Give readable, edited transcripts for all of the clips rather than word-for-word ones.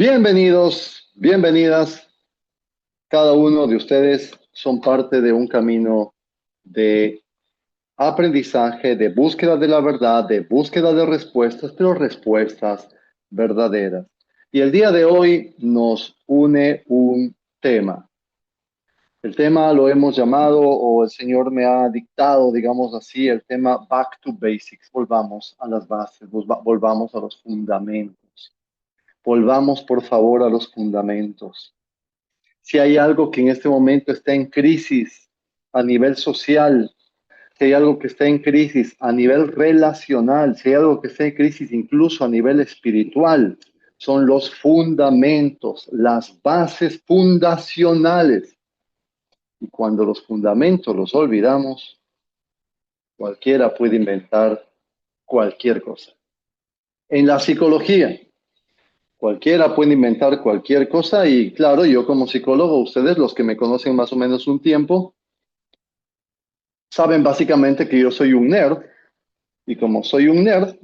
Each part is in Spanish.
Bienvenidos, bienvenidas. Cada uno de ustedes son parte de un camino de aprendizaje, de búsqueda de la verdad, de búsqueda de respuestas, pero respuestas verdaderas. Y el día de hoy nos une un tema. El tema lo hemos llamado, o el Señor me ha dictado, digamos así, el tema Back to Basics. Volvamos a las bases, volvamos a los fundamentos. Volvamos, por favor, a los fundamentos. Si hay algo que en este momento está en crisis a nivel social, si hay algo que está en crisis a nivel relacional, si hay algo que está en crisis incluso a nivel espiritual, son los fundamentos, las bases fundacionales. Y cuando los fundamentos los olvidamos, cualquiera puede inventar cualquier cosa. En la psicología, cualquiera puede inventar cualquier cosa y claro, yo como psicólogo, ustedes los que me conocen más o menos un tiempo, saben básicamente que yo soy un nerd y como soy un nerd,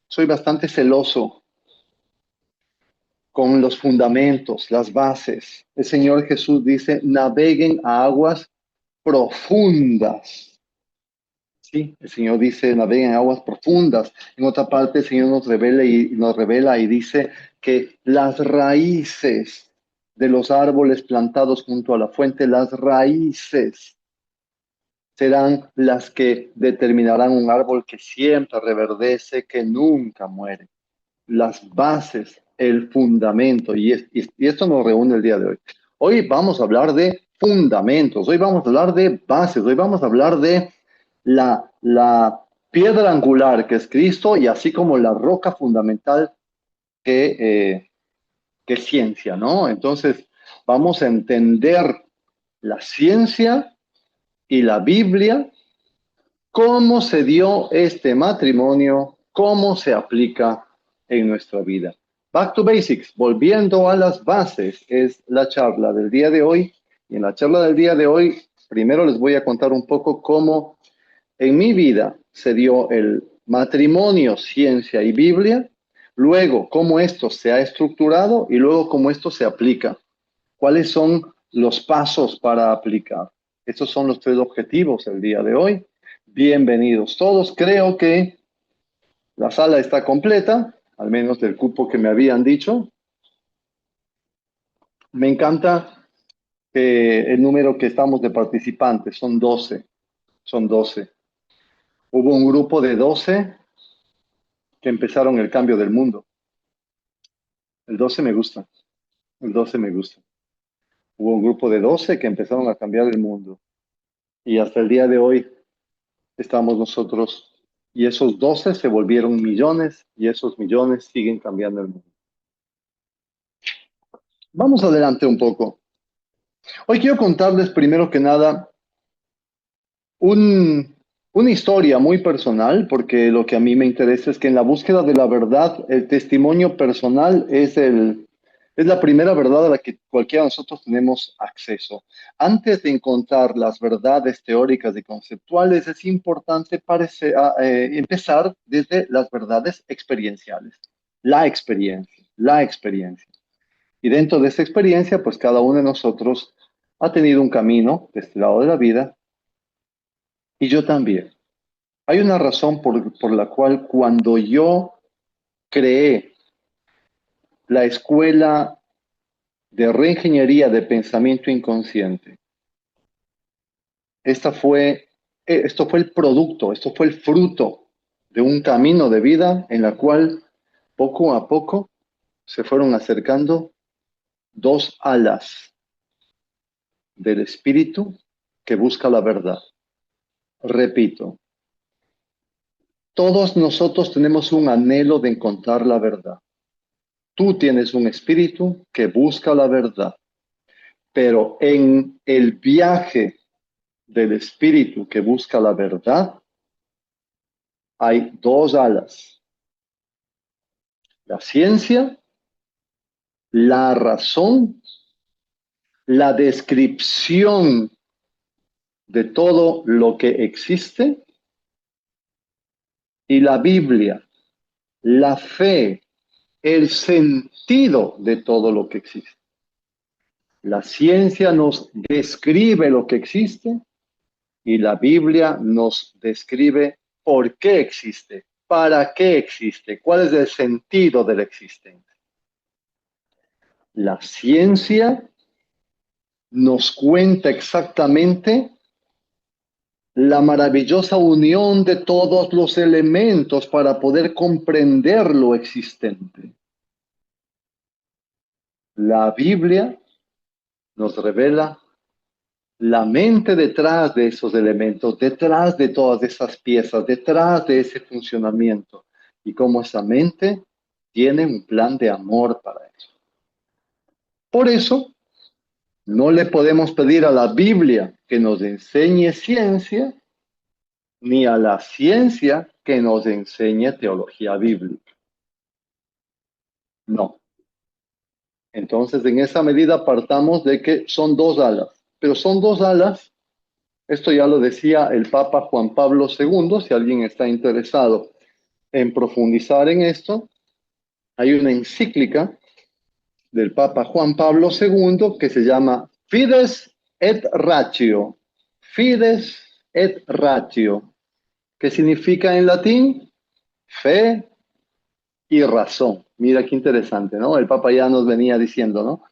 soy bastante celoso con los fundamentos, las bases. El Señor Jesús dice, naveguen a aguas profundas. Sí, el Señor dice, naveguen a aguas profundas. En otra parte, el Señor nos revela y dice que las raíces de los árboles plantados junto a la fuente, las raíces serán las que determinarán un árbol que siempre reverdece, que nunca muere. Las bases, el fundamento, y esto nos reúne el día de hoy. Hoy vamos a hablar de fundamentos, hoy vamos a hablar de bases, hoy vamos a hablar de la piedra angular que es Cristo y así como la roca fundamental que, que es ciencia, ¿no? Entonces, vamos a entender la ciencia y la Biblia, cómo se dio este matrimonio, cómo se aplica en nuestra vida. Back to Basics, volviendo a las bases, es la charla del día de hoy. Y en la charla del día de hoy, primero les voy a contar un poco cómo en mi vida se dio el matrimonio, ciencia y Biblia, luego cómo esto se ha estructurado y luego cómo esto se aplica. ¿Cuáles son los pasos para aplicar? Estos son los tres objetivos del día de hoy. Bienvenidos todos. Creo que la sala está completa, al menos del cupo que me habían dicho. Me encanta el número que estamos de participantes, son 12. Son 12. Hubo un grupo de 12 que empezaron el cambio del mundo. El 12 me gusta, el 12 me gusta. Hubo un grupo de 12 que empezaron a cambiar el mundo. Y hasta el día de hoy estamos nosotros. Y esos 12 se volvieron millones y esos millones siguen cambiando el mundo. Vamos adelante un poco. Hoy quiero contarles primero que nada una historia muy personal, porque lo que a mí me interesa es que en la búsqueda de la verdad, el testimonio personal es la primera verdad a la que cualquiera de nosotros tenemos acceso. Antes de encontrar las verdades teóricas y conceptuales, es importante empezar desde las verdades experienciales. La experiencia. Y dentro de esa experiencia, pues cada uno de nosotros ha tenido un camino de este lado de la vida y yo también. Hay una razón por la cual cuando yo creé la escuela de reingeniería de pensamiento inconsciente, esta fue, esto fue el producto, esto fue el fruto de un camino de vida en la cual poco a poco se fueron acercando dos alas del espíritu que busca la verdad. Repito, todos nosotros tenemos un anhelo de encontrar la verdad. Tú tienes un espíritu que busca la verdad, pero en el viaje del espíritu que busca la verdad hay dos alas, la ciencia, la razón, la descripción de todo lo que existe y la Biblia, la fe, el sentido de todo lo que existe. La ciencia nos describe lo que existe y la Biblia nos describe por qué existe, para qué existe, cuál es el sentido de la existencia. La ciencia nos cuenta exactamente la maravillosa unión de todos los elementos para poder comprender lo existente. La Biblia nos revela la mente detrás de esos elementos, detrás de todas esas piezas, detrás de ese funcionamiento, y cómo esa mente tiene un plan de amor para eso. Por eso, no le podemos pedir a la Biblia que nos enseñe ciencia, ni a la ciencia que nos enseñe teología bíblica. No. Entonces, en esa medida partamos de que son dos alas, pero son dos alas. Esto ya lo decía el Papa Juan Pablo II. Si alguien está interesado en profundizar en esto, hay una encíclica del Papa Juan Pablo II que se llama Fides et Ratio. Fides et Ratio, que significa en latín fe y razón. Mira qué interesante, ¿no? El Papa ya nos venía diciendo, ¿no?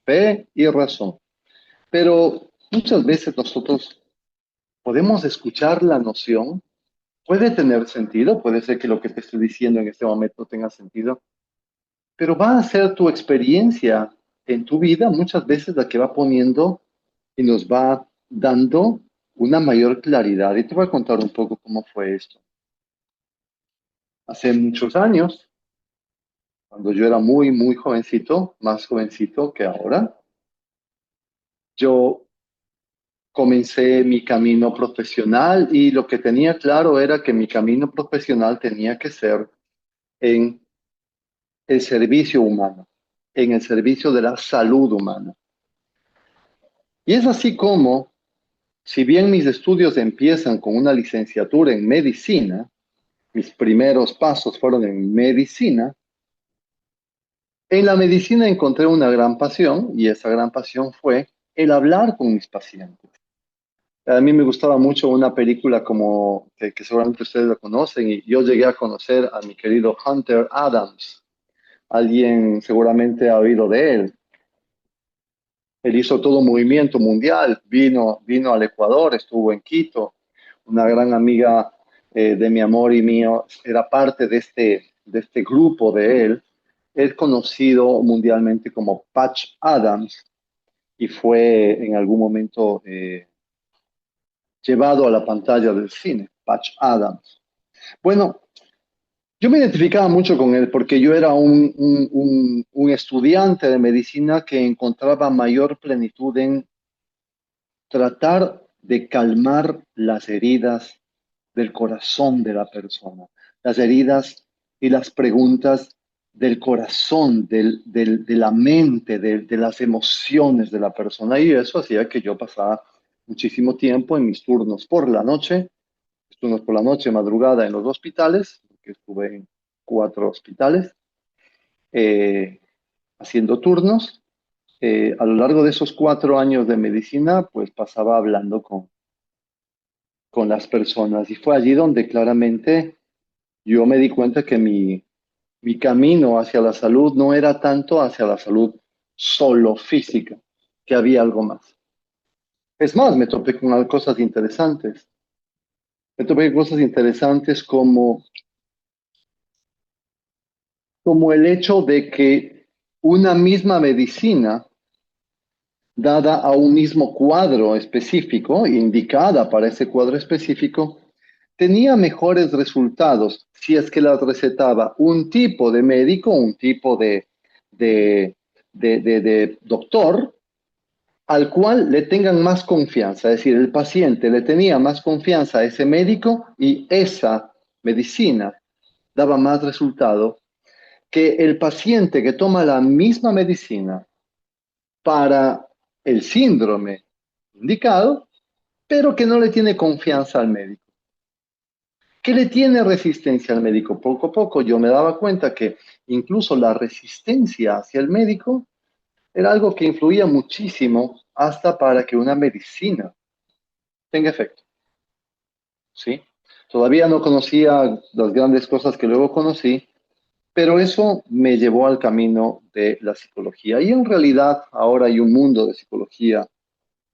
Fe y razón. Pero muchas veces nosotros podemos escuchar la noción, puede tener sentido, puede ser que lo que te estoy diciendo en este momento tenga sentido, pero va a ser tu experiencia en tu vida muchas veces la que va poniendo y nos va dando una mayor claridad. Y te voy a contar un poco cómo fue esto. Hace muchos años, cuando yo era muy, muy jovencito, más jovencito que ahora, yo comencé mi camino profesional y lo que tenía claro era que mi camino profesional tenía que ser en el servicio humano, en el servicio de la salud humana. Y es así como, si bien mis estudios empiezan con una licenciatura en medicina, mis primeros pasos fueron en medicina, en la medicina encontré una gran pasión y esa gran pasión fue el hablar con mis pacientes. A mí me gustaba mucho una película como que seguramente ustedes la conocen y yo llegué a conocer a mi querido Hunter Adams. Alguien seguramente ha oído de él. Él hizo todo un movimiento mundial, vino al Ecuador, estuvo en Quito. Una gran amiga de mi amor y mío era parte de este grupo de él. Es conocido mundialmente como Patch Adams y fue en algún momento llevado a la pantalla del cine, Patch Adams. Bueno, yo me identificaba mucho con él porque yo era un estudiante de medicina que encontraba mayor plenitud en tratar de calmar las heridas del corazón de la persona, las heridas y las preguntas del corazón, de la mente, de las emociones de la persona. Y eso hacía que yo pasara muchísimo tiempo en mis turnos por la noche, madrugada en los hospitales, que estuve en 4 hospitales, eh, haciendo turnos. A lo largo de esos 4 años de medicina, pues pasaba hablando con las personas y fue allí donde claramente yo me di cuenta que mi camino hacia la salud no era tanto hacia la salud solo física, que había algo más. Es más, me topé con cosas interesantes. Me topé con cosas interesantes como el hecho de que una misma medicina dada a un mismo cuadro específico, indicada para ese cuadro específico, tenía mejores resultados si es que las recetaba un tipo de médico, un tipo de, de doctor, al cual le tengan más confianza. Es decir, el paciente le tenía más confianza a ese médico y esa medicina daba más resultado que el paciente que toma la misma medicina para el síndrome indicado, pero que no le tiene confianza al médico. ¿Qué le tiene resistencia al médico? Poco a poco yo me daba cuenta que incluso la resistencia hacia el médico, era algo que influía muchísimo hasta para que una medicina tenga efecto, ¿sí? Todavía no conocía las grandes cosas que luego conocí, pero eso me llevó al camino de la psicología. Y en realidad ahora hay un mundo de psicología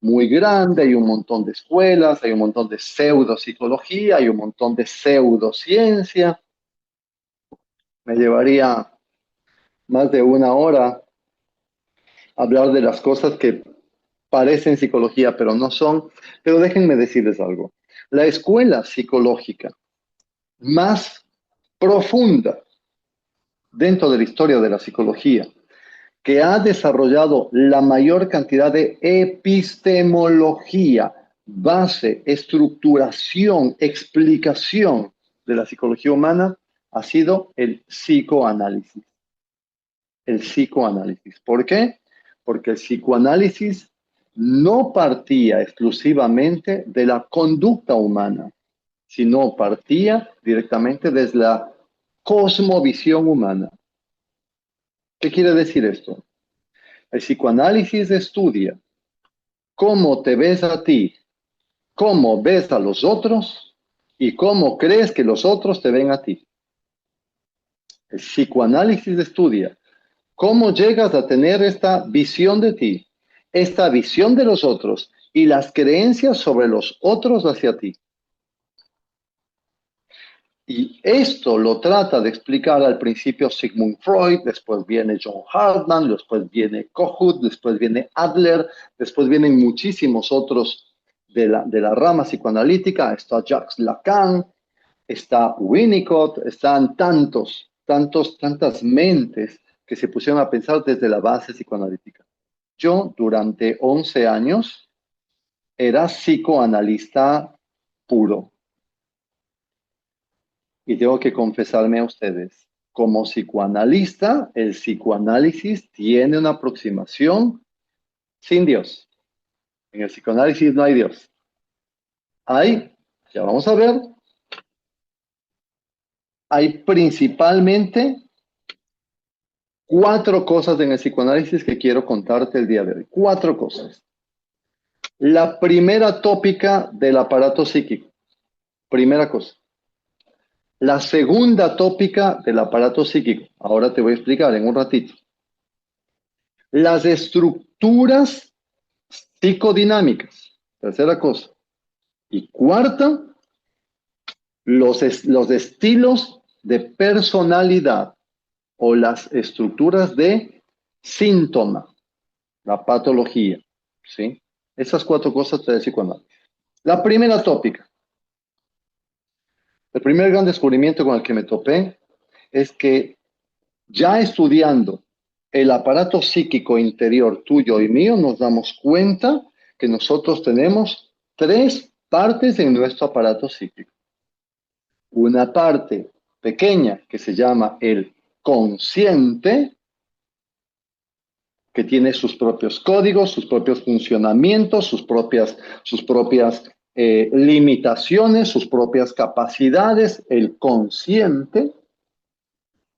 muy grande, hay un montón de escuelas, hay un montón de pseudopsicología, hay un montón de pseudociencia. Me llevaría más de una hora hablar de las cosas que parecen psicología, pero no son. Pero déjenme decirles algo. La escuela psicológica más profunda dentro de la historia de la psicología, que ha desarrollado la mayor cantidad de epistemología, base, estructuración, explicación de la psicología humana, ha sido el psicoanálisis. El psicoanálisis. ¿Por qué? Porque el psicoanálisis no partía exclusivamente de la conducta humana, sino partía directamente desde la cosmovisión humana. ¿Qué quiere decir esto? El psicoanálisis estudia cómo te ves a ti, cómo ves a los otros y cómo crees que los otros te ven a ti. El psicoanálisis estudia cómo llegas a tener esta visión de ti, esta visión de los otros y las creencias sobre los otros hacia ti. Y esto lo trata de explicar al principio Sigmund Freud, después viene John Hartman, después viene Kohut, después viene Adler, después vienen muchísimos otros de la rama psicoanalítica. Está Jacques Lacan, está Winnicott, están tantas mentes que se pusieron a pensar desde la base psicoanalítica. Yo durante 11 años era psicoanalista puro. Y tengo que confesarme a ustedes, como psicoanalista, el psicoanálisis tiene una aproximación sin Dios. En el psicoanálisis no hay Dios. Hay, ya vamos a ver, hay principalmente 4 cosas en el psicoanálisis que quiero contarte el día de hoy. 4 cosas. La primera tópica del aparato psíquico. Primera cosa. La segunda tópica del aparato psíquico. Ahora te voy a explicar en un ratito. Las estructuras psicodinámicas. Tercera cosa. Y cuarta, los estilos de personalidad o las estructuras de síntoma, la patología. ¿Sí? Esas 4 cosas te decía cuando. La primera tópica. El primer gran descubrimiento con el que me topé es que ya estudiando el aparato psíquico interior tuyo y mío, nos damos cuenta que nosotros tenemos 3 partes en nuestro aparato psíquico. Una parte pequeña que se llama el consciente, que tiene sus propios códigos, sus propios funcionamientos, sus propias limitaciones, sus propias capacidades, el consciente.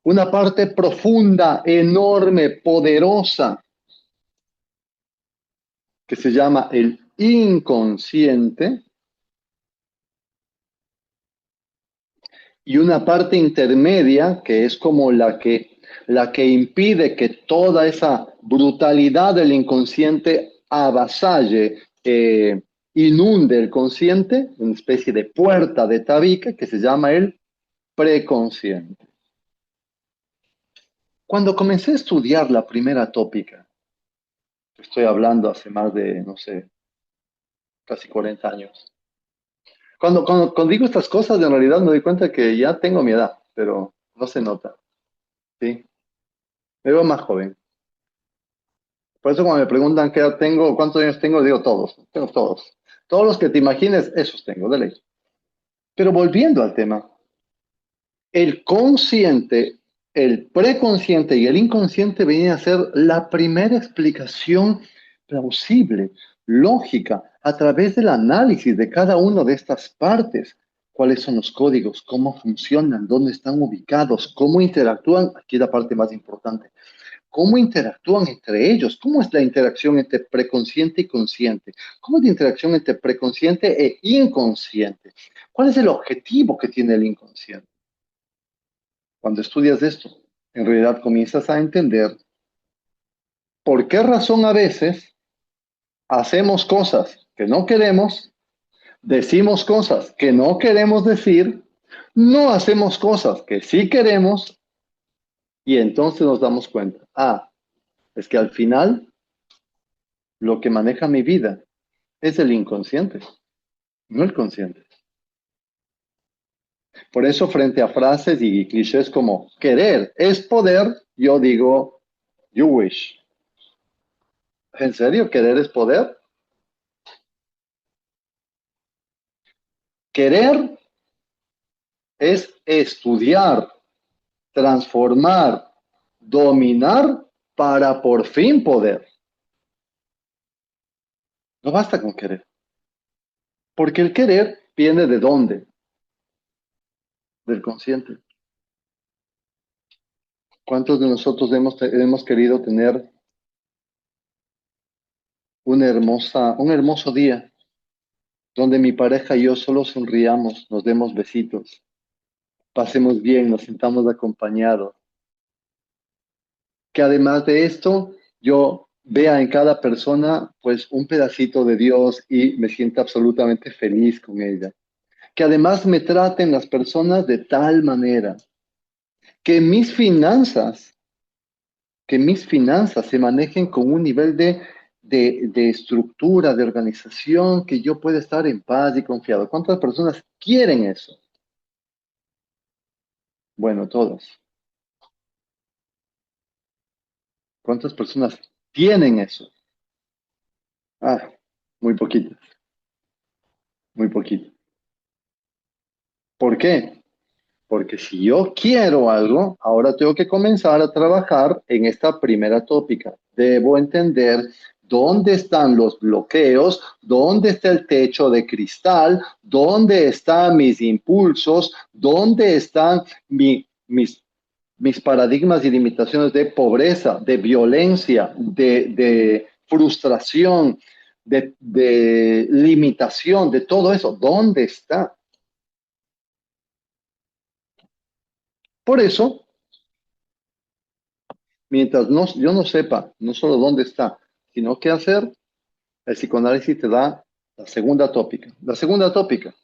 Una parte profunda, enorme, poderosa, que se llama el inconsciente, y una parte intermedia, que es como la que impide que toda esa brutalidad del inconsciente avasalle, inunde el consciente, una especie de puerta de tabique que se llama el preconsciente. Cuando comencé a estudiar la primera tópica, estoy hablando hace más de, no sé, casi 40 años. Cuando digo estas cosas, en realidad me doy cuenta que ya tengo mi edad, pero no se nota, ¿sí? Me veo más joven. Por eso cuando me preguntan qué edad tengo, cuántos años tengo, digo todos, tengo todos. Todos los que te imagines, esos tengo, de ley. Pero volviendo al tema, el consciente, el preconsciente y el inconsciente venían a ser la primera explicación plausible, lógica, a través del análisis de cada una de estas partes. cuáles son los códigos, cómo funcionan, dónde están ubicados, cómo interactúan. Aquí es la parte más importante. ¿Cómo interactúan entre ellos? ¿Cómo es la interacción entre preconsciente y consciente? ¿Cómo es la interacción entre preconsciente e inconsciente? ¿Cuál es el objetivo que tiene el inconsciente? Cuando estudias esto, en realidad comienzas a entender por qué razón a veces hacemos cosas que no queremos, decimos cosas que no queremos decir, no hacemos cosas que sí queremos y entonces nos damos cuenta, es que al final lo que maneja mi vida es el inconsciente, no el consciente. Por eso frente a frases y clichés como querer es poder, yo digo, you wish. ¿En serio? ¿Querer es poder? Querer es estudiar, transformar, dominar para por fin poder. No basta con querer. Porque el querer viene de dónde? Del consciente. ¿Cuántos de nosotros hemos querido tener un hermoso día donde mi pareja y yo solo sonriamos, nos demos besitos, pasemos bien, nos sintamos acompañados? Que además de esto, yo vea en cada persona pues un pedacito de Dios y me sienta absolutamente feliz con ella. Que además me traten las personas de tal manera que mis finanzas se manejen con un nivel de estructura, de organización, que yo pueda estar en paz y confiado. ¿Cuántas personas quieren eso? Bueno, todas. ¿Cuántas personas tienen eso? Ah, muy poquitas, muy poquitas. ¿Por qué? Porque si yo quiero algo, ahora tengo que comenzar a trabajar en esta primera tópica. Debo entender dónde están los bloqueos, dónde está el techo de cristal, dónde están mis impulsos, dónde están mis paradigmas y limitaciones de pobreza, de violencia, de frustración, de limitación, de todo eso. ¿Dónde está? Por eso, mientras yo no sepa no solo dónde está, sino qué hacer, el psicoanálisis te da la segunda tópica. La segunda tópica,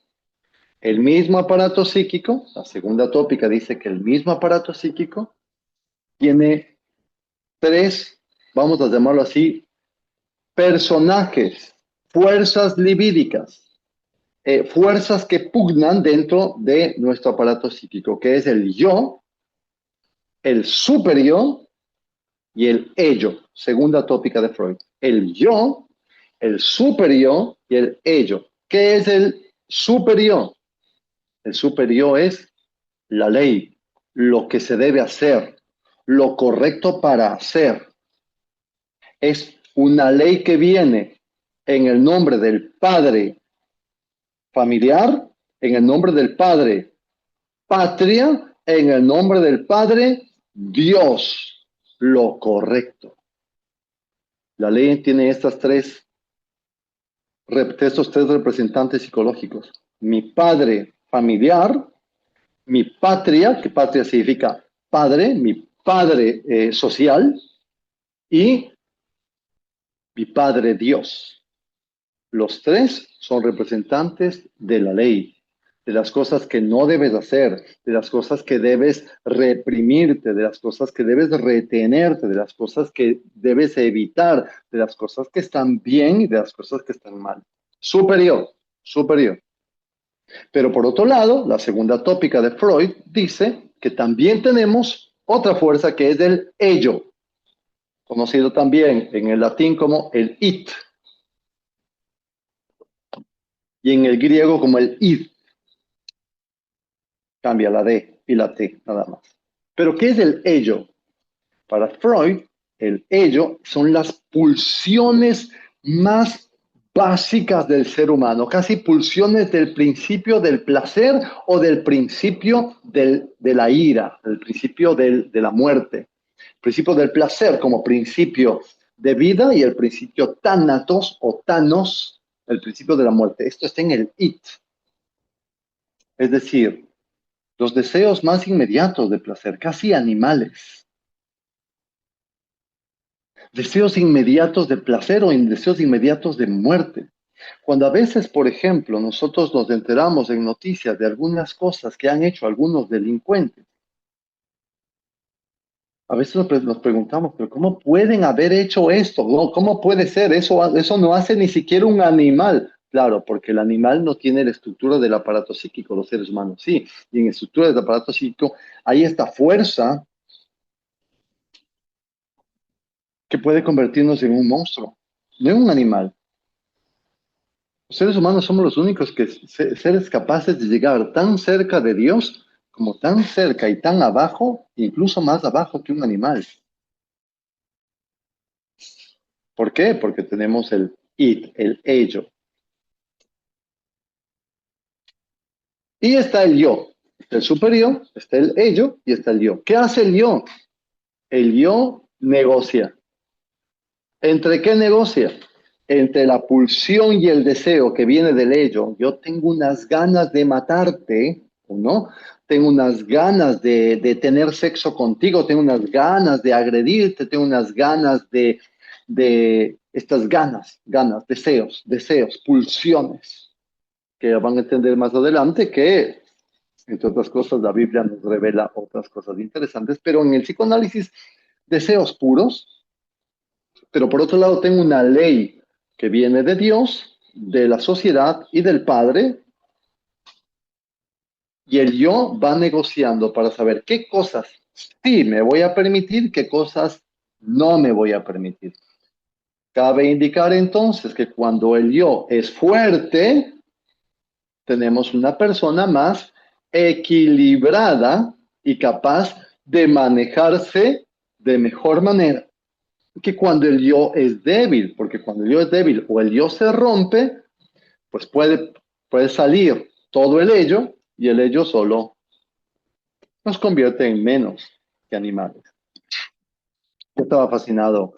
el mismo aparato psíquico, la segunda tópica dice que el mismo aparato psíquico tiene tres, vamos a llamarlo así, personajes, fuerzas libídicas, fuerzas que pugnan dentro de nuestro aparato psíquico, que es el yo, el superior y el ello, segunda tópica de Freud. El yo, el superior y el ello. ¿Qué es el superior? El superior es la ley, lo que se debe hacer, lo correcto para hacer. Es una ley que viene en el nombre del Padre familiar, en el nombre del Padre patria, en el nombre del Padre Dios, lo correcto. La ley tiene estos tres representantes psicológicos. Mi padre familiar, mi patria, que patria significa padre, mi padre social, y mi padre Dios. Los tres son representantes de la ley, de las cosas que no debes hacer, de las cosas que debes reprimirte, de las cosas que debes retenerte, de las cosas que debes evitar, de las cosas que están bien y de las cosas que están mal. Superior, superior. Pero por otro lado, la segunda tópica de Freud dice que también tenemos otra fuerza que es el ello, conocido también en el latín como el it y en el griego como el id. Cambia la D y la T nada más. Pero ¿qué es el ello? Para Freud, el ello son las pulsiones más básicas del ser humano, casi pulsiones del principio del placer o del principio de la ira, del principio de la muerte. El principio del placer como principio de vida y el principio tánatos o thanos, el principio de la muerte. Esto está en el it. Es decir, los deseos más inmediatos de placer, casi animales. Deseos inmediatos de placer o deseos inmediatos de muerte. Cuando a veces, por ejemplo, nosotros nos enteramos en noticias de algunas cosas que han hecho algunos delincuentes, a veces nos preguntamos, pero ¿cómo pueden haber hecho esto? No, ¿cómo puede ser? Eso no hace ni siquiera un animal. Claro, porque el animal no tiene la estructura del aparato psíquico, los seres humanos sí. Y en la estructura del aparato psíquico hay esta fuerza que puede convertirnos en un monstruo, no en un animal. Los seres humanos somos los únicos seres capaces de llegar tan cerca de Dios como tan cerca y tan abajo, incluso más abajo que un animal. ¿Por qué? Porque tenemos el it, el ello. Y está el yo. Está el superior, está el ello y está el yo. ¿Qué hace el yo? El yo negocia. ¿Entre qué negocia? Entre la pulsión y el deseo que viene del ello. Yo tengo unas ganas de matarte, ¿o no? Tengo unas ganas de tener sexo contigo, tengo unas ganas de agredirte, tengo unas ganas de estas deseos, pulsiones, que van a entender más adelante que, entre otras cosas, la Biblia nos revela otras cosas interesantes, pero en el psicoanálisis, deseos puros. Pero por otro lado tengo una ley que viene de Dios, de la sociedad y del Padre, y el yo va negociando para saber qué cosas sí me voy a permitir, qué cosas no me voy a permitir. Cabe indicar entonces que cuando el yo es fuerte, tenemos una persona más equilibrada y capaz de manejarse de mejor manera que cuando el yo es débil, porque cuando el yo es débil o el yo se rompe, pues puede salir todo el ello y el ello solo nos convierte en menos que animales. Yo estaba fascinado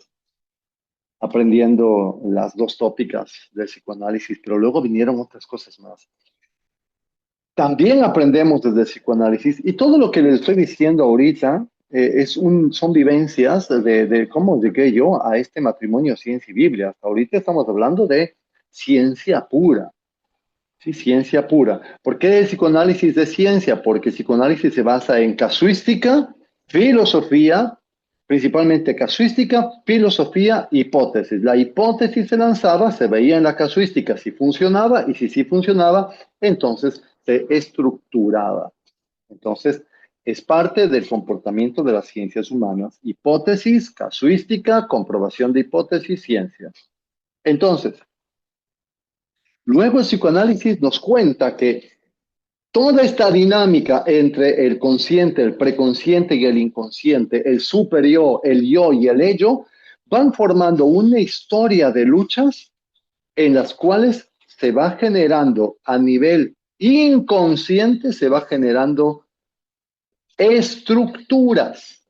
aprendiendo las dos tópicas del psicoanálisis, pero luego vinieron otras cosas más. También aprendemos desde el psicoanálisis y todo lo que les estoy diciendo ahorita son vivencias de cómo llegué yo a este matrimonio ciencia y Biblia. Hasta ahorita estamos hablando de ciencia pura. Sí, ciencia pura. ¿Por qué el psicoanálisis de ciencia? Porque el psicoanálisis se basa en casuística, filosofía, principalmente casuística, filosofía, hipótesis. La hipótesis se lanzaba, se veía en la casuística si funcionaba y si sí funcionaba, entonces se estructuraba. Entonces, es parte del comportamiento de las ciencias humanas. Hipótesis, casuística, comprobación de hipótesis, ciencia. Entonces, luego el psicoanálisis nos cuenta que toda esta dinámica entre el consciente, el preconsciente y el inconsciente, el superior, el yo y el ello, van formando una historia de luchas en las cuales se va generando a nivel inconsciente, se va generando estructuras.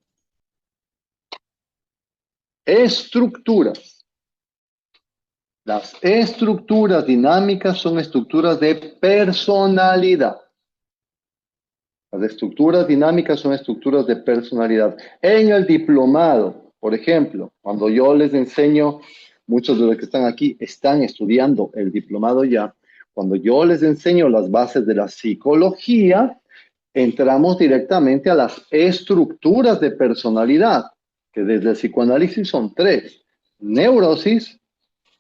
Estructuras. Las estructuras dinámicas son estructuras de personalidad. Las estructuras dinámicas son estructuras de personalidad. En el diplomado, por ejemplo, cuando yo les enseño, muchos de los que están aquí están estudiando el diplomado ya, cuando yo les enseño las bases de la psicología, entramos directamente a las estructuras de personalidad, que desde el psicoanálisis son tres: neurosis,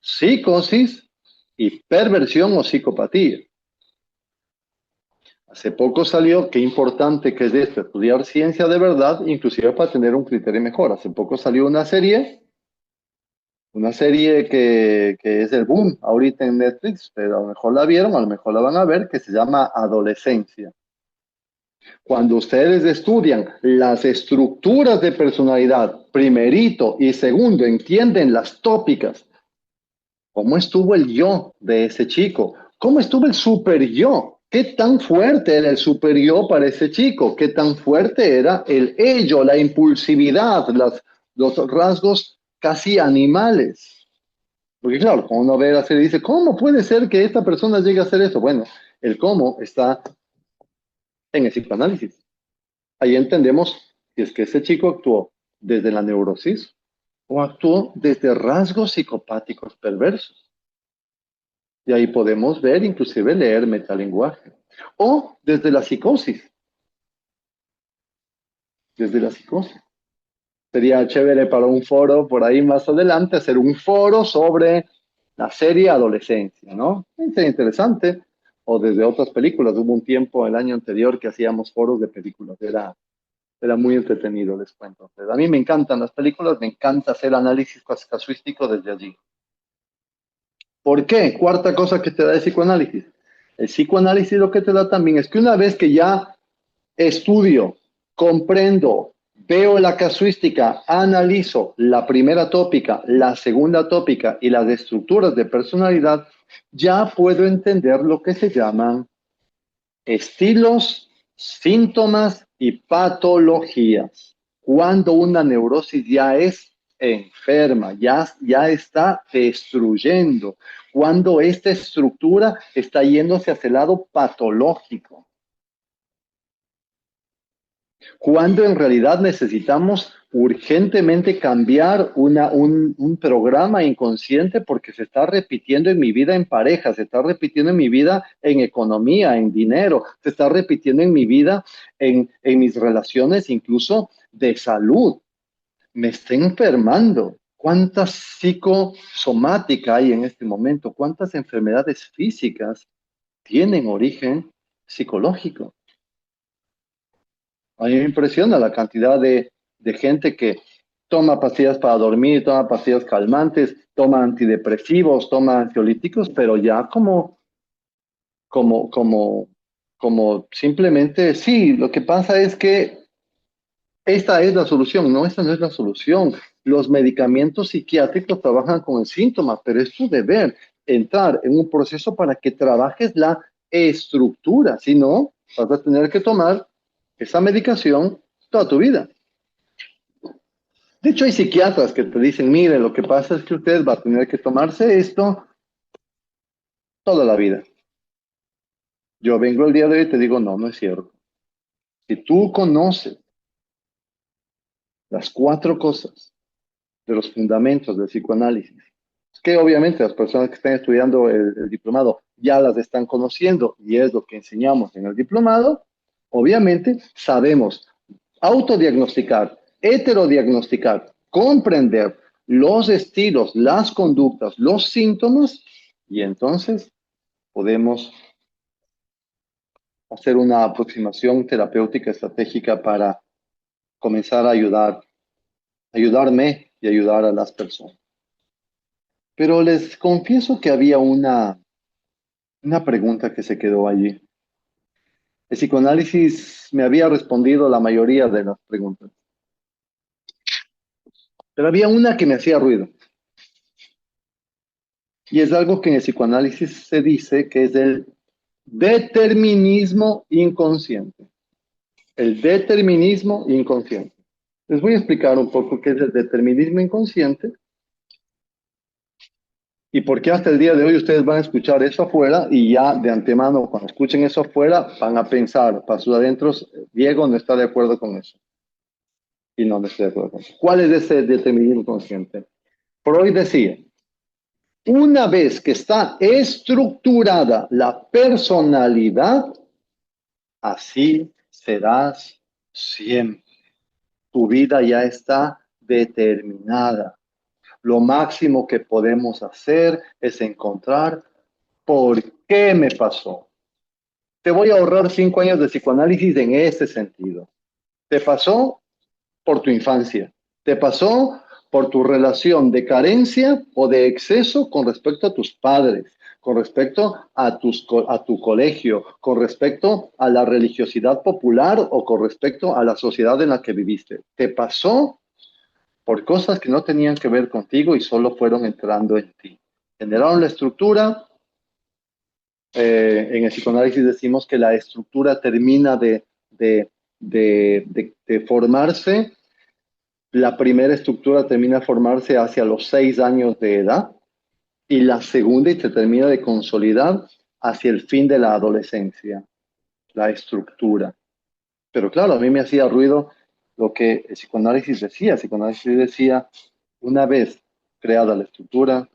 psicosis y perversión o psicopatía. Hace poco salió, qué importante que es esto, estudiar ciencia de verdad, inclusive para tener un criterio mejor. Hace poco salió una serie que es el boom ahorita en Netflix, pero a lo mejor la vieron, a lo mejor la van a ver, que se llama Adolescencia. Cuando ustedes estudian las estructuras de personalidad, primerito y segundo, entienden las tópicas ¿Cómo estuvo el yo de ese chico? ¿Cómo estuvo el super yo? ¿Qué tan fuerte era el super yo para ese chico? ¿Qué tan fuerte era el ello, la impulsividad, los rasgos casi animales? Porque claro, cuando uno ve la serie dice, ¿cómo puede ser que esta persona llegue a hacer eso? Bueno, el cómo está en el psicoanálisis. Ahí entendemos si es que ese chico actuó desde la neurosis o actuó desde rasgos psicopáticos perversos. Y ahí podemos ver, inclusive leer metalenguaje. O desde la psicosis, desde la psicosis. Sería chévere para un foro por ahí más adelante hacer un foro sobre la serie adolescencia, ¿no? Sería interesante. O desde otras películas. Hubo un tiempo el año anterior que hacíamos foros de películas. Era muy entretenido, les cuento. A mí me encantan las películas, me encanta hacer análisis casuístico desde allí. ¿Por qué? Cuarta cosa que te da el psicoanálisis. El psicoanálisis lo que te da también es que una vez que ya estudio, comprendo, veo la casuística, analizo la primera tópica, la segunda tópica y las estructuras de personalidad, ya puedo entender lo que se llaman estilos, síntomas y patologías. Cuando una neurosis ya es enferma, ya está destruyendo, cuando esta estructura está yéndose hacia el lado patológico, cuando en realidad necesitamos urgentemente cambiar un programa inconsciente porque se está repitiendo en mi vida en pareja, se está repitiendo en mi vida en economía, en dinero, se está repitiendo en mi vida en mis relaciones incluso de salud. Me está enfermando. ¿Cuánta psicosomática hay en este momento? ¿Cuántas enfermedades físicas tienen origen psicológico? A mí me impresiona la cantidad de gente que toma pastillas para dormir, toma pastillas calmantes, toma antidepresivos, toma ansiolíticos, pero ya como, como, como simplemente, sí, lo que pasa es que esta es la solución. No, esta no es la solución. Los medicamentos psiquiátricos trabajan con el síntoma, pero es tu deber entrar en un proceso para que trabajes la estructura. Si no, vas a tener que tomar esa medicación toda tu vida. De hecho, hay psiquiatras que te dicen, mire, lo que pasa es que usted va a tener que tomarse esto toda la vida. Yo vengo el día de hoy y te digo, no, no es cierto. Si tú conoces las cuatro cosas de los fundamentos del psicoanálisis, que obviamente las personas que están estudiando el diplomado ya las están conociendo y es lo que enseñamos en el diplomado, obviamente sabemos autodiagnosticar, heterodiagnosticar, comprender los estilos, las conductas, los síntomas y entonces podemos hacer una aproximación terapéutica estratégica para comenzar a ayudarme y ayudar a las personas. Pero les confieso que había una pregunta que se quedó allí. El psicoanálisis me había respondido la mayoría de las preguntas, pero había una que me hacía ruido. Y es algo que en el psicoanálisis se dice que es el determinismo inconsciente. El determinismo inconsciente. Les voy a explicar un poco qué es el determinismo inconsciente y por qué hasta el día de hoy ustedes van a escuchar eso afuera y ya de antemano, cuando escuchen eso afuera, van a pensar para sus adentros, Diego no está de acuerdo con eso. Y no estoy de acuerdo con eso. ¿Cuál es ese determinismo inconsciente? Freud decía, una vez que está estructurada la personalidad, así serás siempre. Tu vida ya está determinada. Lo máximo que podemos hacer es encontrar por qué me pasó. Te voy a ahorrar 5 años de psicoanálisis en ese sentido. Te pasó por tu infancia. Te pasó por tu relación de carencia o de exceso con respecto a tus padres, con respecto a tu colegio, con respecto a la religiosidad popular o con respecto a la sociedad en la que viviste. Te pasó por cosas que no tenían que ver contigo y solo fueron entrando en ti. generaron la estructura. En el psicoanálisis decimos que la estructura termina de formarse. La primera estructura termina de formarse hacia los 6 años de edad y la segunda y se termina de consolidar hacia el fin de la adolescencia, la estructura. Pero claro, a mí me hacía ruido lo que el psicoanálisis decía. El psicoanálisis decía, una vez creada la estructura,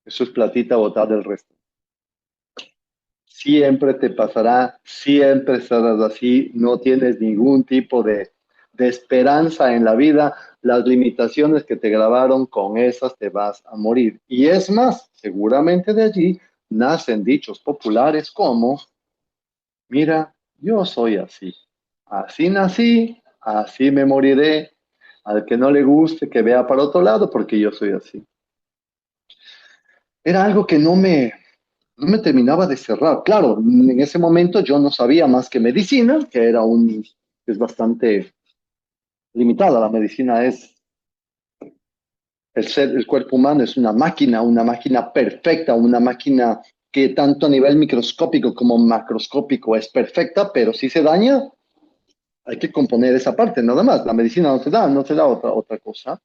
eso es platita botada del resto. Siempre te pasará, siempre estarás así, no tienes ningún tipo de esperanza en la vida. Las limitaciones que te grabaron, con esas te vas a morir. Y es más, seguramente de allí nacen dichos populares como, mira, yo soy así, así nací, así me moriré. Al que no le guste, que vea para otro lado, porque yo soy así. Era algo que no me terminaba de cerrar. Claro, en ese momento yo no sabía más que medicina, es bastante limitada. La medicina es, el cuerpo humano es una máquina perfecta, una máquina que tanto a nivel microscópico como macroscópico es perfecta, pero si se daña, hay que componer esa parte, nada más. La medicina no te da otra cosa.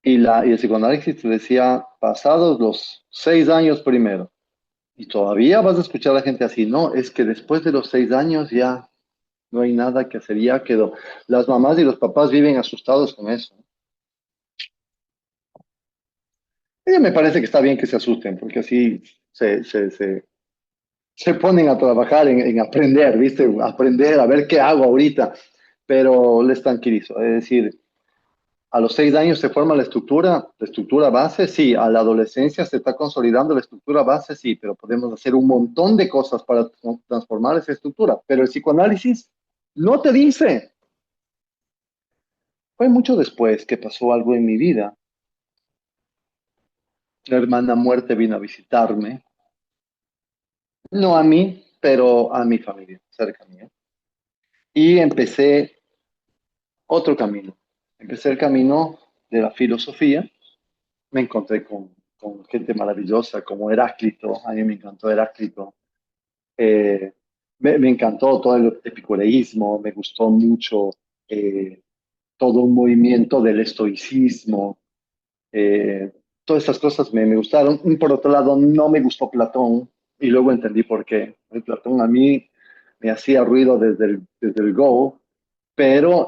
Y el psicoanálisis te decía, pasados los 6 años primero, y todavía vas a escuchar a la gente así, no, es que después de los 6 años ya no hay nada que hacer, ya quedó. Las mamás y los papás viven asustados con eso. Y me parece que está bien que se asusten, porque así se ponen a trabajar en aprender, ¿viste? Aprender a ver qué hago ahorita, pero les tranquilizo, es decir, a los 6 años se forma la estructura base, sí, a la adolescencia se está consolidando la estructura base, sí, pero podemos hacer un montón de cosas para transformar esa estructura, pero el psicoanálisis no te dice. Fue mucho después que pasó algo en mi vida. La hermana muerte vino a visitarme, no a mí, pero a mi familia, cerca mía. Y empecé otro camino. Empecé el camino de la filosofía. Me encontré con gente maravillosa como Heráclito. A mí me encantó Heráclito. Eh, me encantó todo el epicureísmo. Me gustó mucho todo un movimiento del estoicismo. Eh, Todas estas cosas me gustaron. Y por otro lado, no me gustó Platón y luego entendí por qué. El Platón a mí me hacía ruido desde el Go, pero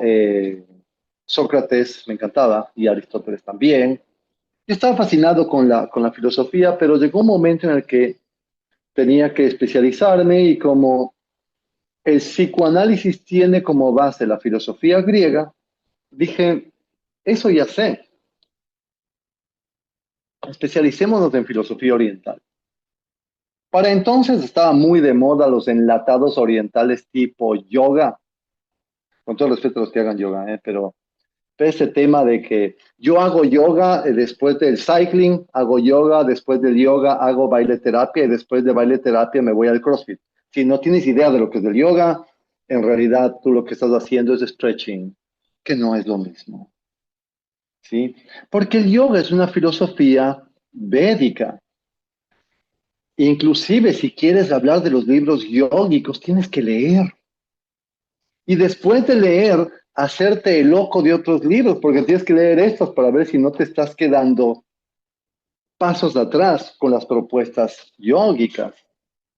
Sócrates me encantaba y Aristóteles también. Yo estaba fascinado con la filosofía, pero llegó un momento en el que tenía que especializarme y como el psicoanálisis tiene como base la filosofía griega, dije, eso ya sé, especialicémonos en filosofía oriental. Para entonces estaba muy de moda los enlatados orientales tipo yoga, con todo respeto a los que hagan yoga, pero ese tema de que yo hago yoga después del cycling, hago yoga, después del yoga hago baile terapia y después de baile terapia me voy al CrossFit. Si no tienes idea de lo que es el yoga, en realidad tú lo que estás haciendo es stretching, que no es lo mismo, ¿sí? Porque el yoga es una filosofía védica. Inclusive si quieres hablar de los libros yógicos, tienes que leer. Y después de leer, hacerte el loco de otros libros, porque tienes que leer estos para ver si no te estás quedando pasos atrás con las propuestas yógicas.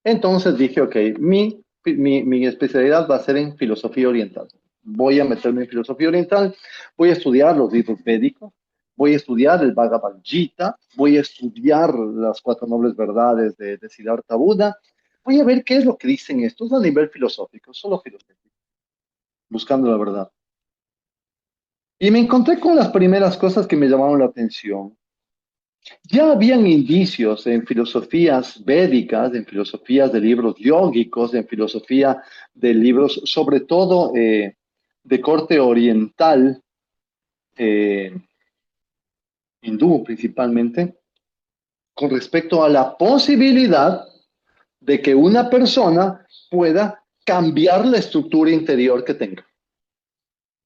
Entonces dije, ok, mi especialidad va a ser en filosofía oriental. Voy a meterme en filosofía oriental, voy a estudiar los libros védicos, voy a estudiar el Bhagavad Gita, voy a estudiar las cuatro nobles verdades de Siddhartha Buda, voy a ver qué es lo que dicen estos a nivel filosófico, solo filosófico, buscando la verdad. Y me encontré con las primeras cosas que me llamaron la atención. Ya habían indicios en filosofías védicas, en filosofías de libros yógicos, en filosofía de libros, sobre todo de corte oriental, eh, hindú principalmente, con respecto a la posibilidad de que una persona pueda cambiar la estructura interior que tenga,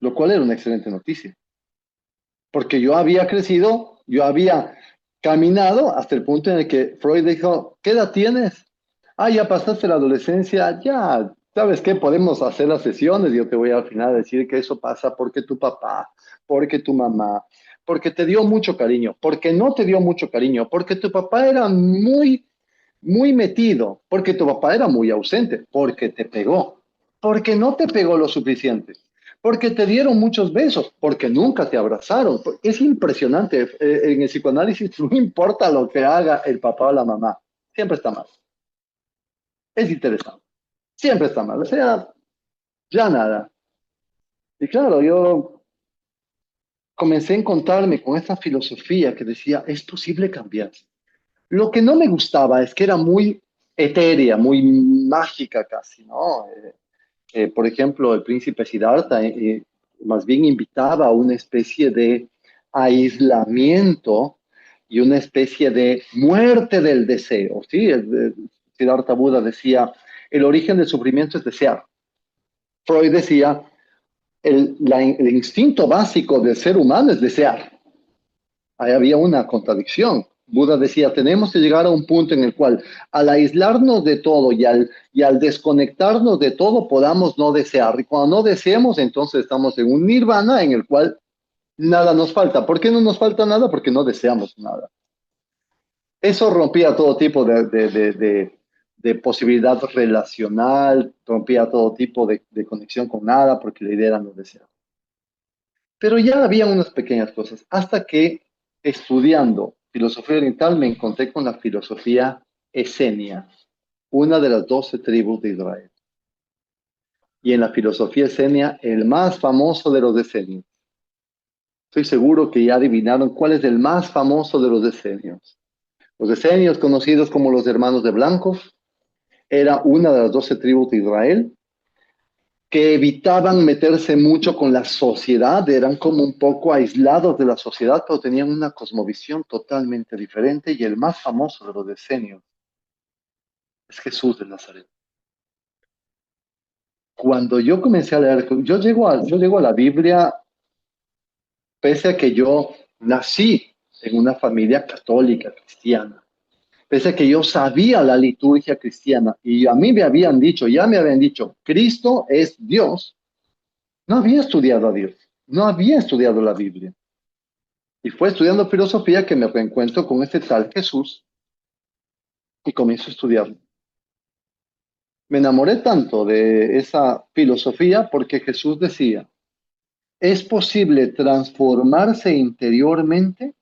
lo cual era una excelente noticia. porque yo había crecido, yo había caminado hasta el punto en el que Freud dijo, ¿qué edad tienes? Ah, ya pasaste la adolescencia, ya, ¿sabes qué? Podemos hacer las sesiones, yo te voy al final a decir que eso pasa porque tu papá, porque tu mamá, porque te dio mucho cariño, porque no te dio mucho cariño, porque tu papá era muy metido, porque tu papá era muy ausente, porque te pegó, porque no te pegó lo suficiente, porque te dieron muchos besos, porque nunca te abrazaron. Es impresionante. En el psicoanálisis no importa lo que haga el papá o la mamá, siempre está mal. Es interesante, siempre está mal. O sea, ya nada. Y claro, yo comencé a encontrarme con esta filosofía que decía, es posible cambiar. Lo que no me gustaba es que era muy etérea, muy mágica casi, ¿no? Por ejemplo, el príncipe Siddhartha más bien invitaba a una especie de aislamiento y una especie de muerte del deseo, ¿sí? Siddhartha Buda decía, el origen del sufrimiento es desear. Freud decía, el instinto básico del ser humano es desear. Ahí había una contradicción. Buda decía, tenemos que llegar a un punto en el cual al aislarnos de todo y al desconectarnos de todo podamos no desear. Y cuando no deseemos, entonces estamos en un nirvana en el cual nada nos falta. ¿Por qué no nos falta nada? Porque no deseamos nada. Eso rompía todo tipo de posibilidad relacional, rompía todo tipo de conexión con nada, porque la idea era no desear. Pero ya había unas pequeñas cosas, hasta que estudiando filosofía oriental me encontré con la filosofía esenia, una de las 12 tribus de Israel. Y en la filosofía esenia, el más famoso de los esenios. Estoy seguro que ya adivinaron cuál es el más famoso de los esenios. Los esenios, conocidos como los hermanos de blancos, era una de las 12 tribus de Israel que evitaban meterse mucho con la sociedad, eran como un poco aislados de la sociedad, pero tenían una cosmovisión totalmente diferente y el más famoso de los decenios es Jesús de Nazaret. Cuando yo comencé a leer, yo llego a la Biblia, pese a que yo nací en una familia católica, cristiana, pese a que yo sabía la liturgia cristiana y a mí ya me habían dicho, Cristo es Dios, no había estudiado a Dios, no había estudiado la Biblia. Y fue estudiando filosofía que me reencuentro con este tal Jesús y comienzo a estudiarlo. Me enamoré tanto de esa filosofía porque Jesús decía, es posible transformarse interiormente,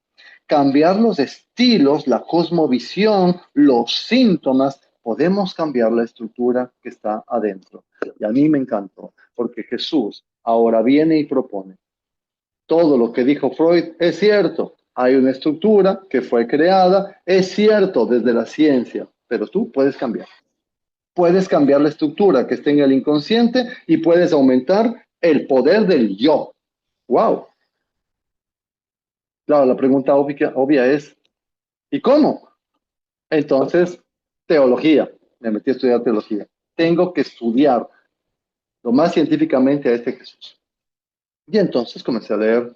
cambiar los estilos, la cosmovisión, los síntomas, podemos cambiar la estructura que está adentro. Y a mí me encantó, porque Jesús ahora viene y propone. Todo lo que dijo Freud es cierto. Hay una estructura que fue creada, es cierto desde la ciencia, pero tú puedes cambiar. Puedes cambiar la estructura que está en el inconsciente y puedes aumentar el poder del yo. ¡Wow! Claro, la pregunta obvia es, ¿y cómo? Entonces, teología. Me metí a estudiar teología. Tengo que estudiar lo más científicamente a este Jesús. Y entonces comencé a leer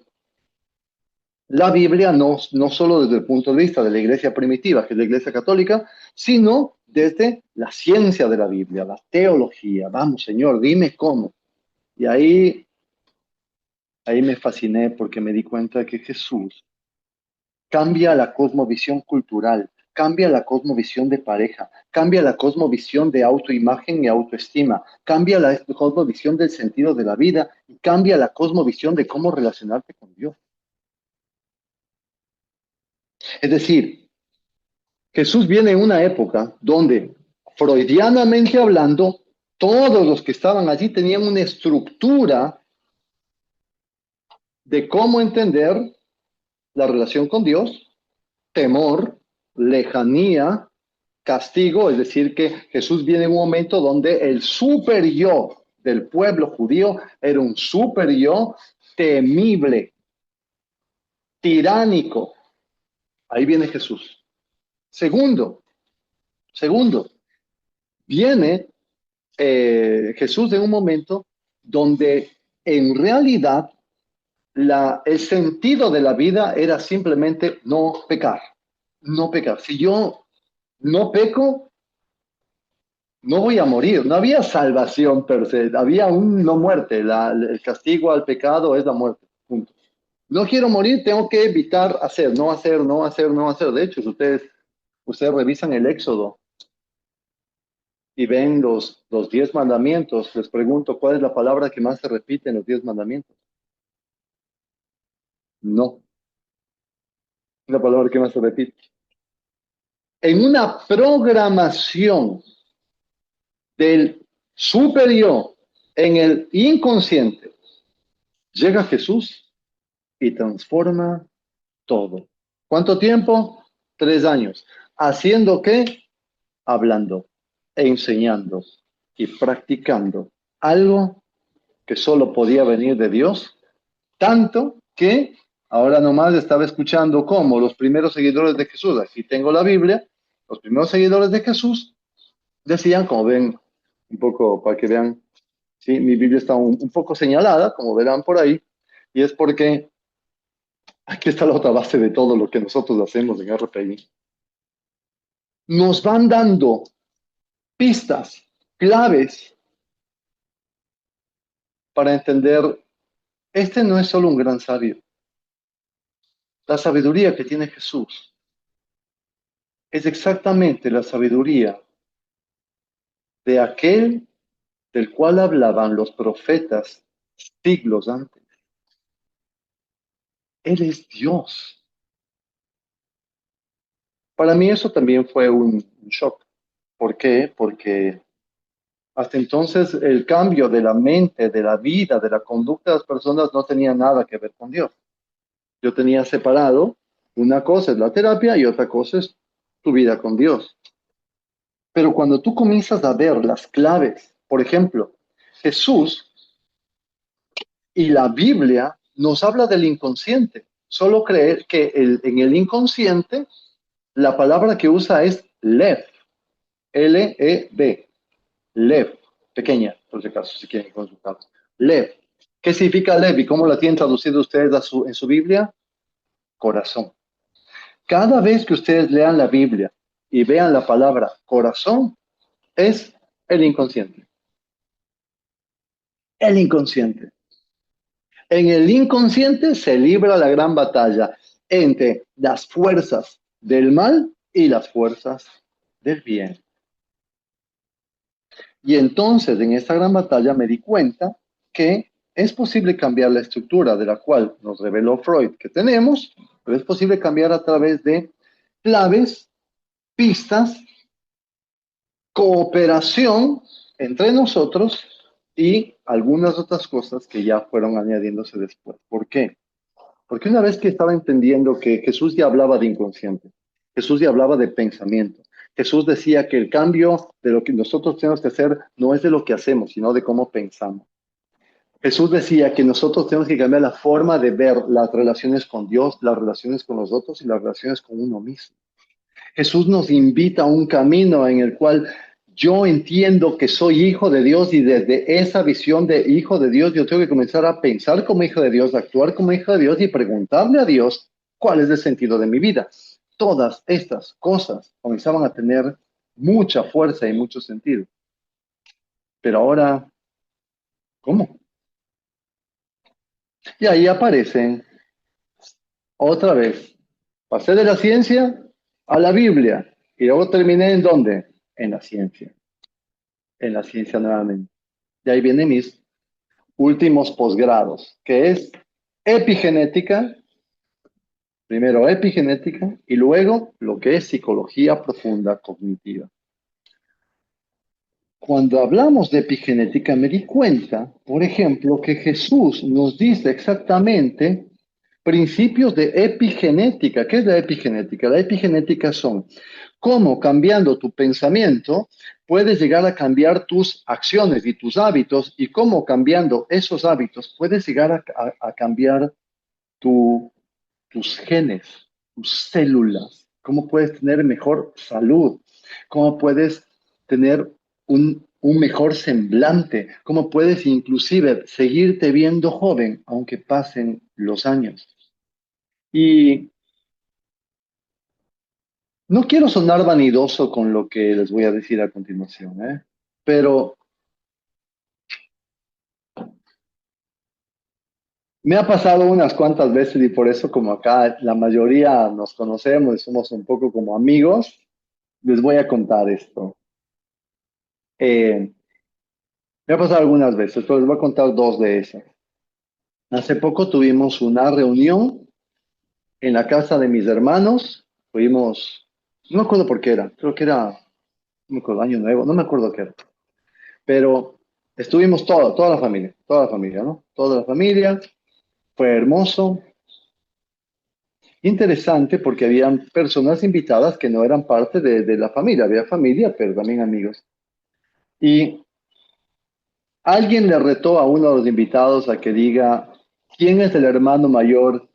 la Biblia no solo desde el punto de vista de la iglesia primitiva, que es la iglesia católica, sino desde la ciencia de la Biblia, la teología. Vamos, Señor, dime cómo. Y ahí me fasciné porque me di cuenta que Jesús cambia la cosmovisión cultural, cambia la cosmovisión de pareja, cambia la cosmovisión de autoimagen y autoestima, cambia la cosmovisión del sentido de la vida y cambia la cosmovisión de cómo relacionarte con Dios. Es decir, Jesús viene en una época donde, freudianamente hablando, todos los que estaban allí tenían una estructura de cómo entender la relación con Dios, temor, lejanía, castigo, es decir, que Jesús viene en un momento donde el super yo del pueblo judío era un super yo temible, tiránico. Ahí viene Jesús. Segundo, viene Jesús en un momento donde en realidad el sentido de la vida era simplemente no pecar, no pecar. Si yo no peco, no voy a morir. No había salvación per se, había un no muerte. El castigo al pecado es la muerte. Punto. No quiero morir, tengo que evitar hacer, no hacer, no hacer, no hacer. De hecho, si ustedes revisan el Éxodo y ven los 10 mandamientos, les pregunto, ¿cuál es la palabra que más se repite en los 10 mandamientos? No, es la palabra que más se repite. En una programación del superior en el inconsciente, llega Jesús y transforma todo. ¿Cuánto tiempo? 3 años. ¿Haciendo qué? Hablando, enseñando y practicando algo que solo podía venir de Dios, tanto que ahora nomás estaba escuchando cómo los primeros seguidores de Jesús, aquí tengo la Biblia, los primeros seguidores de Jesús decían, como ven, un poco para que vean, ¿sí? Mi Biblia está un poco señalada, como verán por ahí, y es porque aquí está la otra base de todo lo que nosotros hacemos en RPI. Nos van dando pistas, claves para entender, este no es solo un gran sabio. La sabiduría que tiene Jesús es exactamente la sabiduría de aquel del cual hablaban los profetas siglos antes. Él es Dios. Para mí eso también fue un shock. ¿Por qué? Porque hasta entonces el cambio de la mente, de la vida, de la conducta de las personas no tenía nada que ver con Dios. Yo tenía separado, una cosa es la terapia y otra cosa es tu vida con Dios. Pero cuando tú comienzas a ver las claves, por ejemplo, Jesús y la Biblia nos habla del inconsciente. Solo creer que en el inconsciente la palabra que usa es lev, L-E-V, lev, pequeña, por si acaso, si quieren consultar. Lev. ¿Qué significa lev y cómo la tienen traducido ustedes en su Biblia? Corazón. Cada vez que ustedes lean la Biblia y vean la palabra corazón, es el inconsciente. El inconsciente. En el inconsciente se libra la gran batalla entre las fuerzas del mal y las fuerzas del bien. Y entonces en esta gran batalla me di cuenta que es posible cambiar la estructura de la cual nos reveló Freud que tenemos, pero es posible cambiar a través de claves, pistas, cooperación entre nosotros y algunas otras cosas que ya fueron añadiéndose después. ¿Por qué? Porque una vez que estaba entendiendo que Jesús ya hablaba de inconsciente, Jesús ya hablaba de pensamiento, Jesús decía que el cambio de lo que nosotros tenemos que hacer no es de lo que hacemos, sino de cómo pensamos. Jesús decía que nosotros tenemos que cambiar la forma de ver las relaciones con Dios, las relaciones con los otros y las relaciones con uno mismo. Jesús nos invita a un camino en el cual yo entiendo que soy hijo de Dios y desde esa visión de hijo de Dios yo tengo que comenzar a pensar como hijo de Dios, a actuar como hijo de Dios y preguntarle a Dios cuál es el sentido de mi vida. Todas estas cosas comenzaban a tener mucha fuerza y mucho sentido. Pero ahora, ¿cómo? Y ahí aparecen otra vez. Pasé de la ciencia a la Biblia y luego terminé en ¿dónde? En la ciencia nuevamente. De ahí vienen mis últimos posgrados, que es epigenética, primero epigenética y luego lo que es psicología profunda cognitiva. Cuando hablamos de epigenética me di cuenta, por ejemplo, que Jesús nos dice exactamente principios de epigenética. ¿Qué es la epigenética? La epigenética son cómo cambiando tu pensamiento puedes llegar a cambiar tus acciones y tus hábitos y cómo cambiando esos hábitos puedes llegar a cambiar tu, tus genes, tus células, cómo puedes tener mejor salud, cómo puedes tener un un mejor semblante, cómo puedes inclusive seguirte viendo joven aunque pasen los años. Y no quiero sonar vanidoso con lo que les voy a decir a continuación, ¿eh? Pero me ha pasado unas cuantas veces y por eso como acá la mayoría nos conocemos y somos un poco como amigos, les voy a contar esto. Eh, Me ha pasado algunas veces, pero les voy a contar dos de esas. Hace poco tuvimos una reunión en la casa de mis hermanos. Fuimos, no me acuerdo por qué era, creo que era, no me acuerdo, Año Nuevo, no me acuerdo qué era. Pero estuvimos toda la familia, ¿no? Toda la familia. Fue hermoso, interesante porque habían personas invitadas que no eran parte de la familia. Había familia, pero también amigos. Y alguien le retó a uno de los invitados a que diga quién es el hermano mayor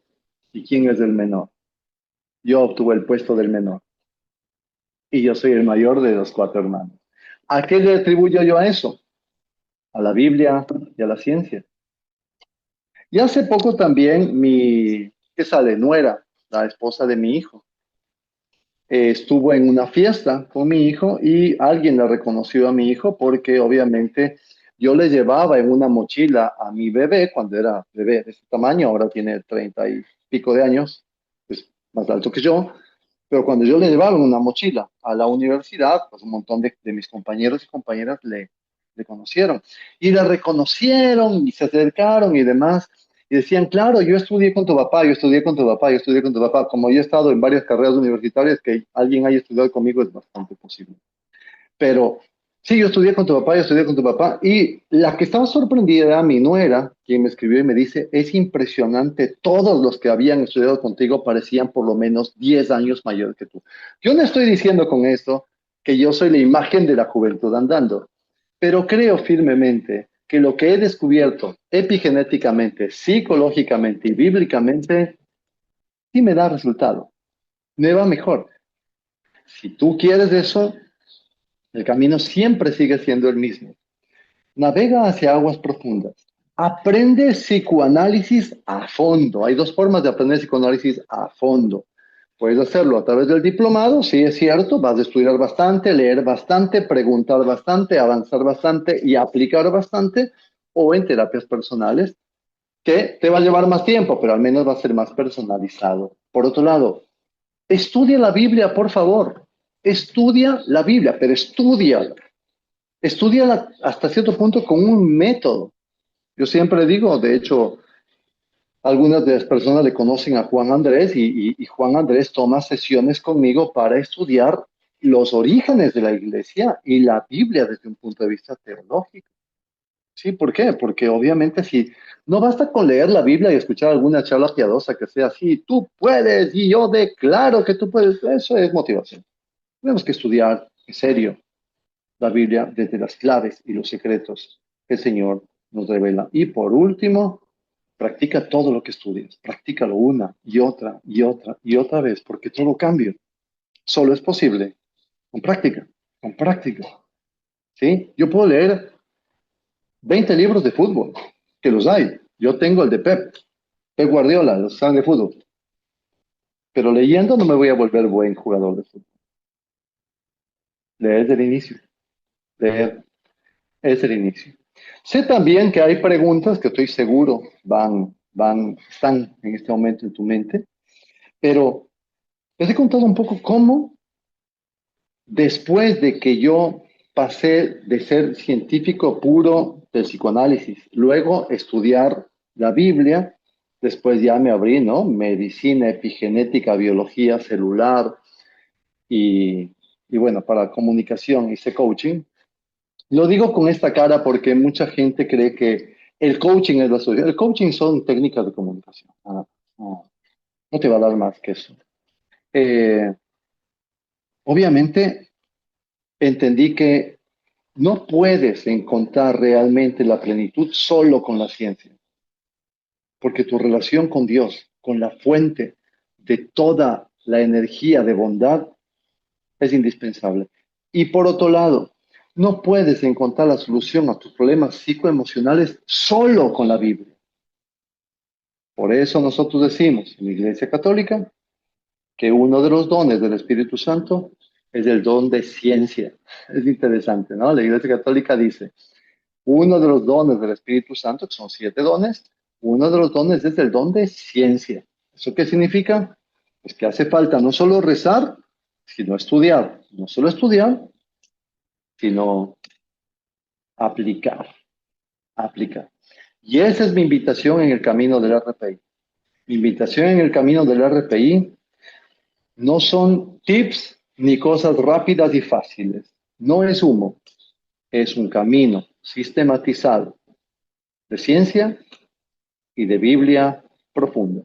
y quién es el menor. Yo obtuve el puesto del menor y yo soy el mayor de los cuatro hermanos. ¿A qué le atribuyo yo a eso? A la Biblia y a la ciencia. Y hace poco también ¿qué sale? Nuera, la esposa de mi hijo, estuvo en una fiesta con mi hijo y alguien le reconoció a mi hijo porque obviamente yo le llevaba en una mochila a mi bebé cuando era bebé de ese tamaño, ahora tiene 30 y pico de años, pues más alto que yo, pero cuando yo le llevaba en una mochila a la universidad, pues un montón de mis compañeros y compañeras le conocieron y le reconocieron y se acercaron y demás. Y decían, claro, yo estudié con tu papá, yo estudié con tu papá, yo estudié con tu papá. Como yo he estado en varias carreras universitarias, que alguien haya estudiado conmigo es bastante posible. Pero sí, yo estudié con tu papá, yo estudié con tu papá. Y la que estaba sorprendida era mi nuera, quien me escribió y me dice, es impresionante, todos los que habían estudiado contigo parecían por lo menos 10 años mayor que tú. Yo no estoy diciendo con esto que yo soy la imagen de la juventud andando, pero creo firmemente que lo que he descubierto epigenéticamente, psicológicamente y bíblicamente, sí me da resultado, me va mejor. Si tú quieres eso, el camino siempre sigue siendo el mismo. Navega hacia aguas profundas. Aprende psicoanálisis a fondo. Hay dos formas de aprender psicoanálisis a fondo. Puedes hacerlo a través del diplomado, sí es cierto, vas a estudiar bastante, leer bastante, preguntar bastante, avanzar bastante y aplicar bastante, o en terapias personales, que te va a llevar más tiempo, pero al menos va a ser más personalizado. Por otro lado, estudia la Biblia, por favor. Estudia la Biblia, pero estudia. Estudia hasta cierto punto con un método. Yo siempre digo, de hecho, algunas de las personas le conocen a Juan Andrés y Juan Andrés toma sesiones conmigo para estudiar los orígenes de la iglesia y la Biblia desde un punto de vista teológico. ¿Sí? ¿Por qué? Porque obviamente si no basta con leer la Biblia y escuchar alguna charla piadosa que sea así, tú puedes y yo declaro que tú puedes, eso es motivación. Tenemos que estudiar en serio la Biblia desde las claves y los secretos que el Señor nos revela. Y por último, practica todo lo que estudias. Practícalo una y otra y otra y otra vez, porque todo cambio solo es posible con práctica, con práctica. ¿Sí? Yo puedo leer 20 libros de fútbol, que los hay. Yo tengo el de Pep Guardiola, los saben de fútbol. Pero leyendo no me voy a volver buen jugador de fútbol. Leer desde el inicio. Leer es el inicio. Sé también que hay preguntas que estoy seguro están en este momento en tu mente, pero les he contado un poco cómo después de que yo pasé de ser científico puro del psicoanálisis, luego estudiar la Biblia, después ya me abrí, ¿no? Medicina, epigenética, biología celular y bueno, para comunicación hice coaching. Lo digo con esta cara porque mucha gente cree que el coaching es la solución. El coaching son técnicas de comunicación. No, no te va a dar más que eso. Eh, Obviamente entendí que no puedes encontrar realmente la plenitud solo con la ciencia, porque tu relación con Dios, con la fuente de toda la energía de bondad, es indispensable. Y por otro lado, No puedes encontrar la solución a tus problemas psicoemocionales solo con la Biblia. Por eso nosotros decimos en la Iglesia Católica que uno de los dones del Espíritu Santo es el don de ciencia. Es interesante, ¿no? La Iglesia Católica dice, uno de los dones del Espíritu Santo, que son 7 dones, uno de los dones es el don de ciencia. ¿Eso qué significa? Pues que hace falta no solo rezar, sino estudiar. No solo estudiar, sino aplicar, aplicar. Y esa es mi invitación en el camino del RPI. Mi invitación en el camino del RPI no son tips ni cosas rápidas y fáciles. No es humo, es un camino sistematizado de ciencia y de Biblia profunda.